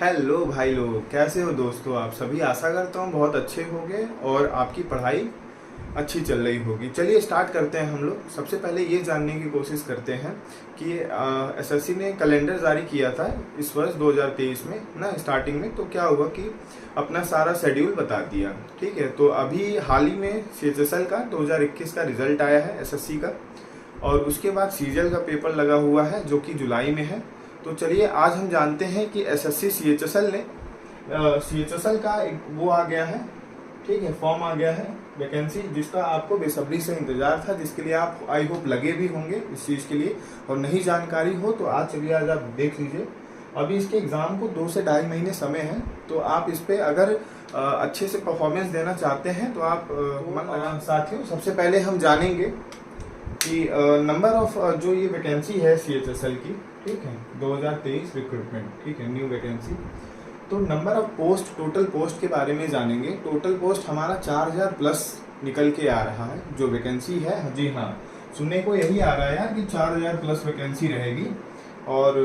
Hello भाई लोग, कैसे हो दोस्तों। आप सभी आशा करता हूँ बहुत अच्छे होंगे और आपकी पढ़ाई अच्छी चल रही होगी। चलिए स्टार्ट करते हैं हम लोग। सबसे पहले ये जानने की कोशिश करते हैं कि एसएससी ने कैलेंडर जारी किया था इस वर्ष 2023 में ना, स्टार्टिंग में। तो क्या हुआ कि अपना सारा शेड्यूल बता दिया। ठीक है, तो अभी हाल ही में सीएचएसएल का 2021 का रिजल्ट आया है एसएससी का, और उसके बाद सीजीएल का पेपर लगा हुआ है जो कि जुलाई में है। तो चलिए आज हम जानते हैं कि एसएससी सीएचएसएल ने सीएचएसएल का एक वो आ गया है, ठीक है, फॉर्म आ गया है वैकेंसी, जिसका आपको बेसब्री से इंतजार था, जिसके लिए आप आई होप लगे भी होंगे इस चीज़ के लिए। और नहीं जानकारी हो तो आज चलिए आज आप देख लीजिए। अभी इसके एग्ज़ाम को 2 से ढाई महीने समय है, तो आप इस पर अगर अच्छे से परफॉर्मेंस देना चाहते हैं तो आप साथियों सबसे पहले हम जानेंगे कि नंबर ऑफ जो ये वैकेंसी है सीएचएसएल की, ठीक है, 2023 रिक्रूटमेंट, ठीक है, न्यू वैकेंसी। तो number of post, total post के बारे में जानेंगे। टोटल पोस्ट हमारा 4000 प्लस निकल के आ रहा है जो वैकेंसी है। जी हाँ, सुनने को यही आ रहा है यार कि 4000 प्लस वैकेंसी रहेगी और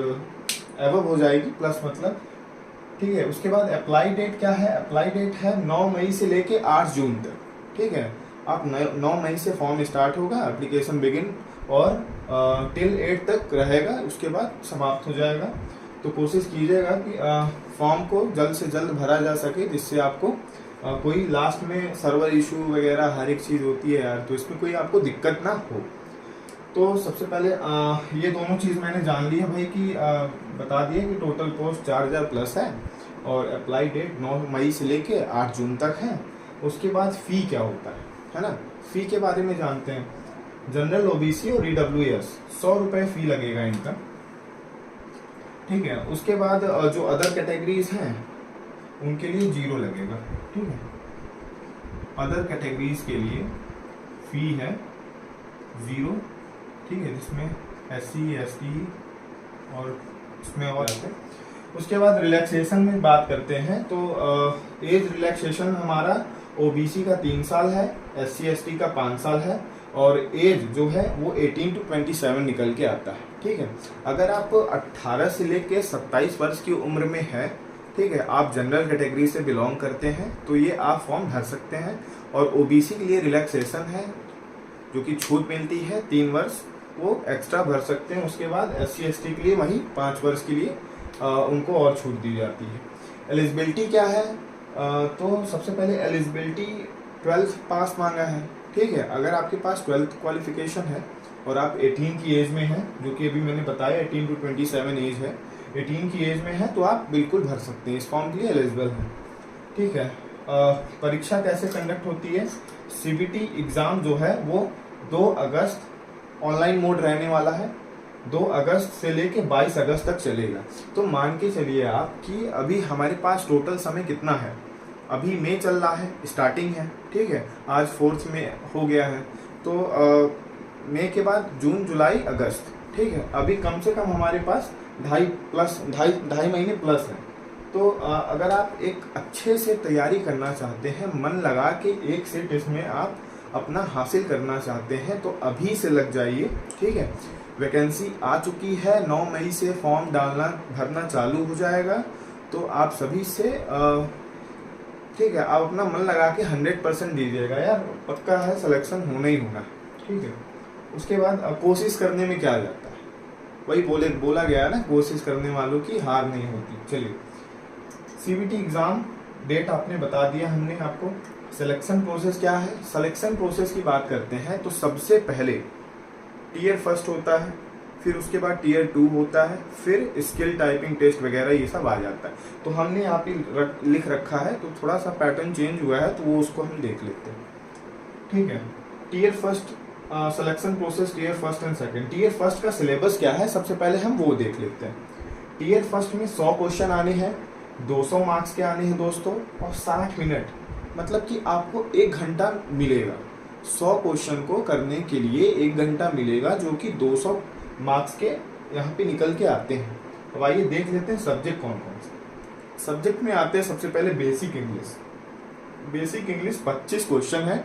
एवब हो जाएगी प्लस, मतलब ठीक है। उसके बाद अप्लाई डेट क्या है? अप्लाई डेट है 9 मई से लेके 8 जून तक, ठीक है। आप 9 मई से फॉर्म स्टार्ट होगा, एप्लीकेशन बिगिन, और टिल 8 तक रहेगा, उसके बाद समाप्त हो जाएगा। तो कोशिश कीजिएगा कि फॉर्म को जल्द से जल्द भरा जा सके, जिससे आपको कोई लास्ट में सर्वर इशू वगैरह हर एक चीज़ होती है यार, तो इसमें कोई आपको दिक्कत ना हो। तो सबसे पहले ये दोनों चीज़ मैंने जान ली है भाई कि बता दिए कि टोटल पोस्ट 4000 प्लस है और अप्लाई डेट 9 मई से लेके 8 जून तक है। उसके बाद फ़ी क्या होता है ना, फ़ी के बारे में जानते हैं। जनरल, ओबीसी और ईडब्ल्यूएस 100 रुपये फ़ी लगेगा इनका, ठीक है। उसके बाद जो अदर कैटेगरीज हैं उनके लिए 0 लगेगा, ठीक है। अदर कैटेगरीज के लिए फ़ी है 0, ठीक है, जिसमें SC ST और इसमें और आते हैं। उसके बाद रिलैक्सेशन में बात करते हैं तो एज रिलैक्सेशन हमारा ओबीसी का 3 साल है, SC ST का 5 साल है, और एज जो है वो 18 to 27 निकल के आता है, ठीक है। अगर आप 18 से लेके 27 वर्ष की उम्र में है, ठीक है, आप जनरल कैटेगरी से बिलोंग करते हैं, तो ये आप फॉर्म भर सकते हैं। और ओबीसी के लिए रिलैक्सेशन है, जो कि छूट मिलती है 3 वर्ष, वो एक्स्ट्रा भर सकते हैं। उसके बाद SC ST के लिए वही 5 वर्ष के लिए उनको और छूट दी जाती है। एलिजिबिलिटी क्या है? तो सबसे पहले एलिजिबिलिटी 12th पास मांगा है, ठीक है। अगर आपके पास 12th क्वालिफिकेशन है और आप 18 की एज में हैं, जो कि अभी मैंने बताया 18 to 27 एज है, 18 की एज में है, तो आप बिल्कुल भर सकते हैं, इस फॉर्म के लिए एलिजिबल हैं, ठीक है। परीक्षा कैसे कंडक्ट होती है? CBT एग्ज़ाम जो है वो 2 अगस्त ऑनलाइन मोड रहने वाला है, 2 अगस्त से लेके 22 अगस्त तक चलेगा। तो मान के चलिए आप कि अभी हमारे पास टोटल समय कितना है। अभी मई चल रहा है, स्टार्टिंग है, ठीक है, आज 4 मई हो गया है, तो मई के बाद जून, जुलाई, अगस्त, ठीक है। अभी कम से कम हमारे पास ढाई महीने प्लस है। तो अगर आप एक अच्छे से तैयारी करना चाहते हैं, मन लगा के एक सेट इसमें आप अपना हासिल करना चाहते हैं, तो अभी से लग जाइए, ठीक है। वैकेंसी आ चुकी है, 9 मई से फॉर्म डालना भरना चालू हो जाएगा, तो आप सभी से ठीक है, आप अपना मन लगा के 100% दीजिएगा यार, पक्का है सिलेक्शन होना ही होना, ठीक है। उसके बाद कोशिश करने में क्या जाता है, वही बोला गया है ना, कोशिश करने वालों की हार नहीं होती। चलिए, CBT एग्ज़ाम डेट आपने बता दिया हमने आपको। सिलेक्शन प्रोसेस क्या है? सिलेक्शन प्रोसेस की बात करते हैं तो सबसे पहले टियर 1 होता है, फिर उसके बाद टियर 2 होता है, फिर स्किल टाइपिंग टेस्ट वगैरह ये सब आ जाता है। तो हमने यहाँ पे लिख रखा है, तो थोड़ा सा पैटर्न चेंज हुआ है, तो वो उसको हम देख लेते हैं, ठीक है। Tier 1 selection process, tier 1 and 2। Tier 1 का सिलेबस क्या है, सबसे पहले हम वो देख लेते हैं। टियर 1 में 100 क्वेश्चन आने हैं, 200 मार्क्स के आने हैं दोस्तों, और 60 मिनट, मतलब कि आपको 1 घंटा मिलेगा। 100 क्वेश्चन को करने के लिए 1 घंटा मिलेगा, जो कि 200 मार्क्स के यहाँ पे निकल के आते हैं। अब आइए देख लेते हैं सब्जेक्ट कौन कौन से। सब्जेक्ट में आते हैं सबसे पहले basic English. Basic English 25 question है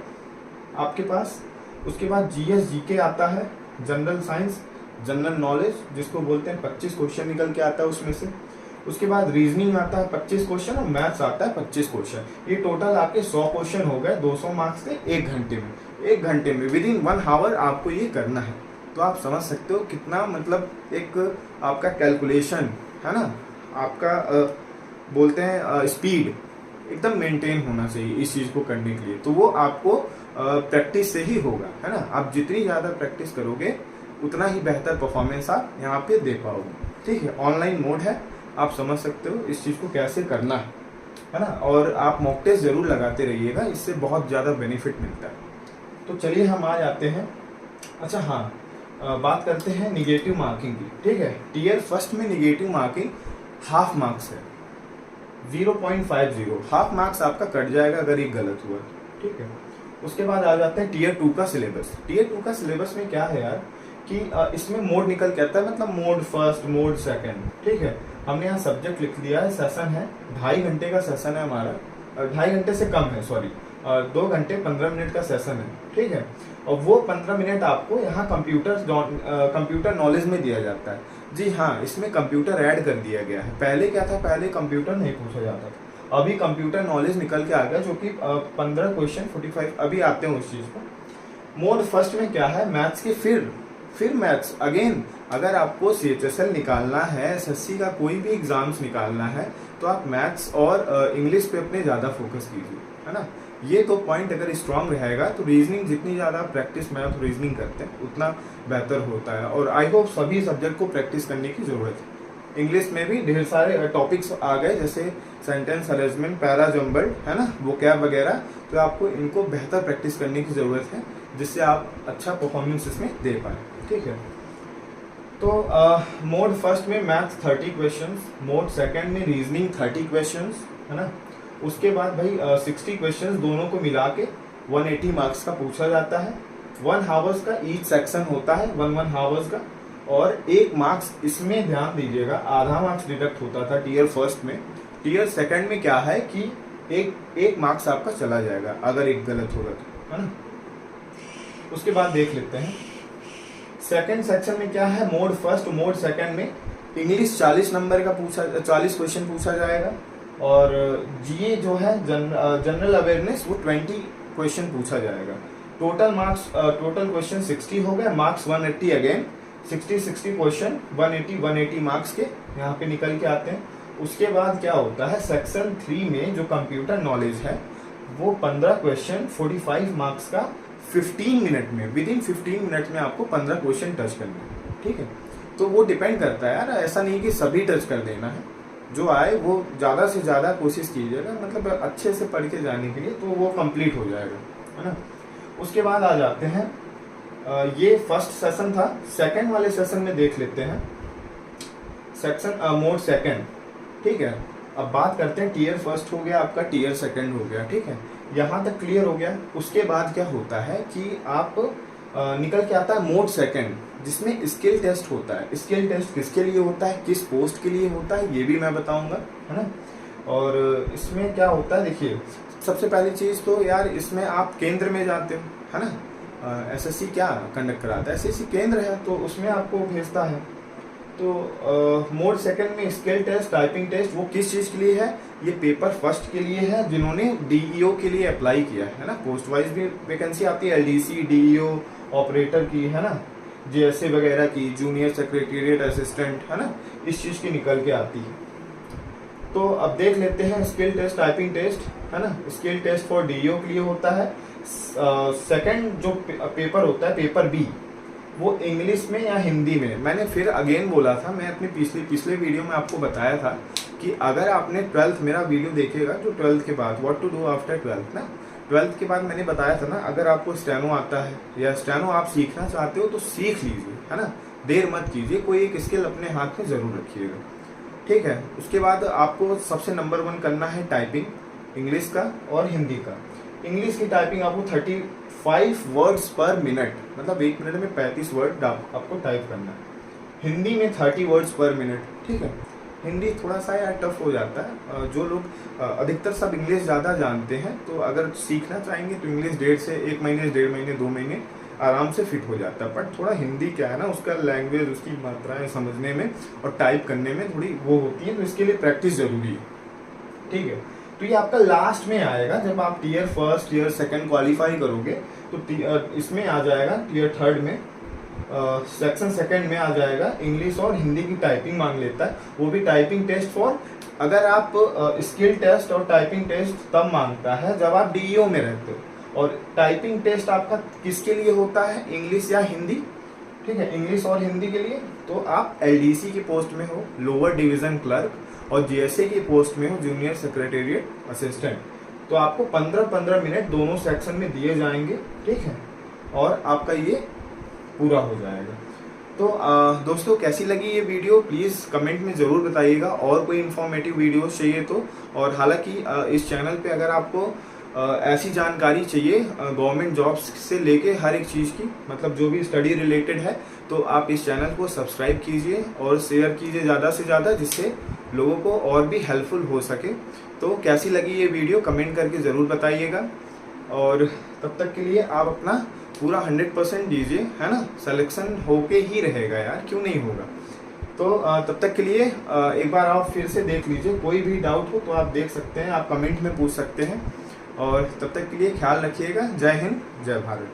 आपके पास। उसके बाद GS GK आता है, जनरल साइंस, जनरल नॉलेज जिसको बोलते हैं, 25 क्वेश्चन निकल के आता है उसमें से। उसके बाद रीजनिंग आता है 25 क्वेश्चन और मैथ्स आता है 25 क्वेश्चन। ये टोटल आपके 100 क्वेश्चन हो गए 200 मार्क्स के 1 घंटे में। 1 घंटे में विद इन 1 आवर आपको ये करना है। तो आप समझ सकते हो कितना मतलब एक आपका कैलकुलेशन है ना, आपका बोलते हैं स्पीड एकदम मेंटेन होना चाहिए इस चीज़ को करने के लिए। तो वो आपको प्रैक्टिस से ही होगा, है ना। आप जितनी ज़्यादा प्रैक्टिस करोगे उतना ही बेहतर परफॉर्मेंस आप यहाँ पे दे पाओगे, ठीक है। ऑनलाइन मोड है, आप समझ सकते हो इस चीज़ को कैसे करना है ना। और आप मॉक टेस्ट जरूर लगाते रहिएगा, इससे बहुत ज़्यादा बेनिफिट मिलता है। तो चलिए हम आ जाते हैं, अच्छा हाँ, बात करते हैं निगेटिव मार्किंग की, ठीक है। टीयर फर्स्ट में निगेटिव मार्किंग हाफ मार्क्स है, 0.50, हाफ मार्क्स आपका कट जाएगा अगर ये गलत हुआ, ठीक है। उसके बाद आ जाते हैं टीयर 2 का सिलेबस। टीयर 2 का सिलेबस में क्या है यार कि इसमें मोड निकल के आता है, मतलब मोड फर्स्ट, मोड सेकंड, ठीक है। हमने यहाँ सब्जेक्ट लिख दिया है, सेशन है 2.5 घंटे का सेशन है हमारा, 2.5 घंटे से कम है, सॉरी 2 घंटे 15 मिनट का सेशन है, ठीक है। और वो 15 मिनट आपको यहाँ कंप्यूटर नॉलेज में दिया जाता है। जी हाँ, इसमें कंप्यूटर ऐड कर दिया गया है। पहले क्या था, पहले कंप्यूटर नहीं पूछा जाता था, अभी कंप्यूटर नॉलेज निकल के आ गया, जो कि 15 क्वेश्चन 45 अभी आते हैं उस चीज़ पर। मोड फर्स्ट में क्या है, मैथ्स के फिर मैथ्स अगेन। अगर आपको CHSL निकालना है, SSC का कोई भी एग्जाम्स निकालना है, तो आप मैथ्स और इंग्लिश पे अपने ज़्यादा फोकस कीजिए, है ना। ये तो पॉइंट अगर स्ट्रांग रहेगा तो रीजनिंग जितनी ज़्यादा प्रैक्टिस मैथ रीजनिंग करते हैं उतना बेहतर होता है। और आई होप सभी सब्जेक्ट को प्रैक्टिस करने की ज़रूरत है। इंग्लिश में भी ढेर सारे टॉपिक्स आ गए, जैसे सेंटेंस अरेंजमेंट, पैरा जम्बल्ड, है ना, वोकैब वगैरह। तो आपको इनको बेहतर प्रैक्टिस करने की ज़रूरत है, जिससे आप अच्छा परफॉर्मेंस इसमें दे पाए, ठीक है। तो मोड फर्स्ट में मैथ्स 30 क्वेश्चंस, मोड सेकंड में रीजनिंग 30 क्वेश्चंस, है ना। उसके बाद भाई 60 क्वेश्चंस दोनों को मिला के 180 मार्क्स का पूछा जाता है। 1 आवर्स का ईच सेक्शन होता है, 1 आवर्स का। और 1 मार्क्स इसमें ध्यान दीजिएगा, आधा मार्क्स डिडक्ट होता था टीयर फर्स्ट में। टीयर सेकंड में क्या है कि एक मार्क्स आपका चला जाएगा अगर एक गलत होगा तो, है ना। उसके बाद देख लेते हैं सेकंड सेक्शन में क्या है। मोड फर्स्ट, मोड सेकंड में इंग्लिश 40 नंबर का 40 क्वेश्चन पूछा जाएगा। और जीए जो है जनरल अवेयरनेस, वो 20 क्वेश्चन पूछा जाएगा। टोटल मार्क्स, टोटल क्वेश्चन 60 हो गए, मार्क्स 180 अगेन, 60 क्वेश्चन 180 मार्क्स के यहाँ पे निकल के आते हैं। उसके बाद क्या होता है, सेक्शन 3 में जो कंप्यूटर नॉलेज है वो 15 क्वेश्चन 45 मार्क्स का 15 मिनट में, विद इन 15 मिनट में आपको 15 क्वेश्चन टच करना है, ठीक है। तो वो डिपेंड करता है यार, ऐसा नहीं कि सभी टच कर देना है, जो आए वो ज़्यादा से ज़्यादा कोशिश कीजिएगा, मतलब अच्छे से पढ़ के जाने के लिए, तो वो कंप्लीट हो जाएगा, है ना। उसके बाद आ जाते हैं, ये फर्स्ट सेशन था। सेकंड वाले सेशन में देख लेते हैं सेक्शन मोड सेकंड, ठीक है। अब बात करते हैं, टीयर फर्स्ट हो गया आपका, टीयर सेकंड हो गया, ठीक है। यहाँ तक क्लियर हो गया। उसके बाद क्या होता है कि आप निकल के आता है मोड सेकंड, जिसमें स्किल टेस्ट होता है। स्किल टेस्ट किसके लिए होता है, किस पोस्ट के लिए होता है, ये भी मैं बताऊंगा, है ना। और इसमें क्या होता है, देखिए सबसे पहली चीज़ तो यार इसमें आप केंद्र में जाते हो, है ना। SSC क्या कंडक्ट कराता है, SSC केंद्र है, तो उसमें आपको भेजता है। तो मोड सेकंड में स्किल टेस्ट, टाइपिंग टेस्ट, वो किस चीज़ के लिए है, ये पेपर फर्स्ट के लिए है, जिन्होंने DEO के लिए अप्लाई किया है ना। पोस्ट वाइज भी वैकेंसी आती है, LDC, DEO ऑपरेटर की, है ना, JSA वगैरह की, जूनियर सेक्रेटेरिएट असिस्टेंट, है ना, इस चीज़ की निकल के आती है। तो अब देख लेते हैं स्किल टेस्ट, टाइपिंग टेस्ट, है ना। स्किल टेस्ट फॉर DEO के लिए होता है। सेकंड जो पेपर होता है, पेपर B, वो इंग्लिश में या हिंदी में। मैंने फिर अगेन बोला था, मैं अपने पिछले वीडियो में आपको बताया था कि अगर आपने 12th मेरा वीडियो देखेगा जो 12th के बाद, what to do after 12th ना, 12th के बाद मैंने बताया था ना, अगर आपको स्टेनो आता है या स्टेनो आप सीखना चाहते हो तो सीख लीजिए, है ना, देर मत कीजिए, कोई एक स्किल अपने हाथ में ज़रूर रखिएगा, ठीक है। उसके बाद आपको सबसे नंबर 1 करना है टाइपिंग, इंग्लिश का और हिंदी का। इंग्लिश की टाइपिंग आपको 35 वर्ड्स पर मिनट, मतलब 1 मिनट में 35 वर्ड आपको टाइप करना है। हिंदी में 30 वर्ड्स पर मिनट, ठीक है। हिंदी थोड़ा सा यार टफ हो जाता है, जो लोग अधिकतर सब इंग्लिश ज़्यादा जानते हैं, तो अगर सीखना चाहेंगे तो इंग्लिश 1.5 से 1 महीने, 1.5 महीने, 2 महीने आराम से फिट हो जाता है। बट थोड़ा हिंदी क्या है ना, उसका लैंग्वेज, उसकी मात्राएं समझने में और टाइप करने में थोड़ी वो होती है, तो इसके लिए प्रैक्टिस जरूरी है। ठीक है, तो ये आपका लास्ट में आएगा जब आप tier first tier second qualify करोगे, तो इसमें आ जाएगा टीयर थर्ड में, सेक्शन सेकंड में आ जाएगा इंग्लिश और हिंदी की टाइपिंग मांग लेता है, वो भी टाइपिंग टेस्ट फॉर, अगर आप स्किल टेस्ट और टाइपिंग टेस्ट तब मांगता है जब आप डीईओ में रहते हो। और टाइपिंग टेस्ट आपका किसके लिए होता है, इंग्लिश या हिंदी। ठीक है, इंग्लिश और हिंदी के लिए तो आप एलडीसी की पोस्ट में हो, लोअर डिवीजन क्लर्क, और जीएसए की पोस्ट में हो, जूनियर सेक्रेटेरिएट असिस्टेंट, तो आपको 15-15 मिनट दोनों सेक्शन में दिए जाएंगे। ठीक है, और आपका ये पूरा हो जाएगा। तो दोस्तों कैसी लगी ये वीडियो प्लीज़ कमेंट में ज़रूर बताइएगा, और कोई इन्फॉर्मेटिव वीडियो चाहिए तो। और हालांकि इस चैनल पे अगर आपको ऐसी जानकारी चाहिए गवर्नमेंट जॉब्स से लेके हर एक चीज़ की, मतलब जो भी स्टडी रिलेटेड है, तो आप इस चैनल को सब्सक्राइब कीजिए और शेयर कीजिए ज़्यादा से ज़्यादा, जिससे लोगों को और भी हेल्पफुल हो सके। तो कैसी लगी ये वीडियो कमेंट करके ज़रूर बताइएगा, और तब तक के लिए आप अपना पूरा 100% दीजिए, है ना, सिलेक्शन होके ही रहेगा यार, क्यों नहीं होगा। तो तब तक के लिए एक बार आप फिर से देख लीजिए, कोई भी डाउट हो तो आप देख सकते हैं, आप कमेंट में पूछ सकते हैं। और तब तक के लिए ख्याल रखिएगा। जय हिंद, जय भारत।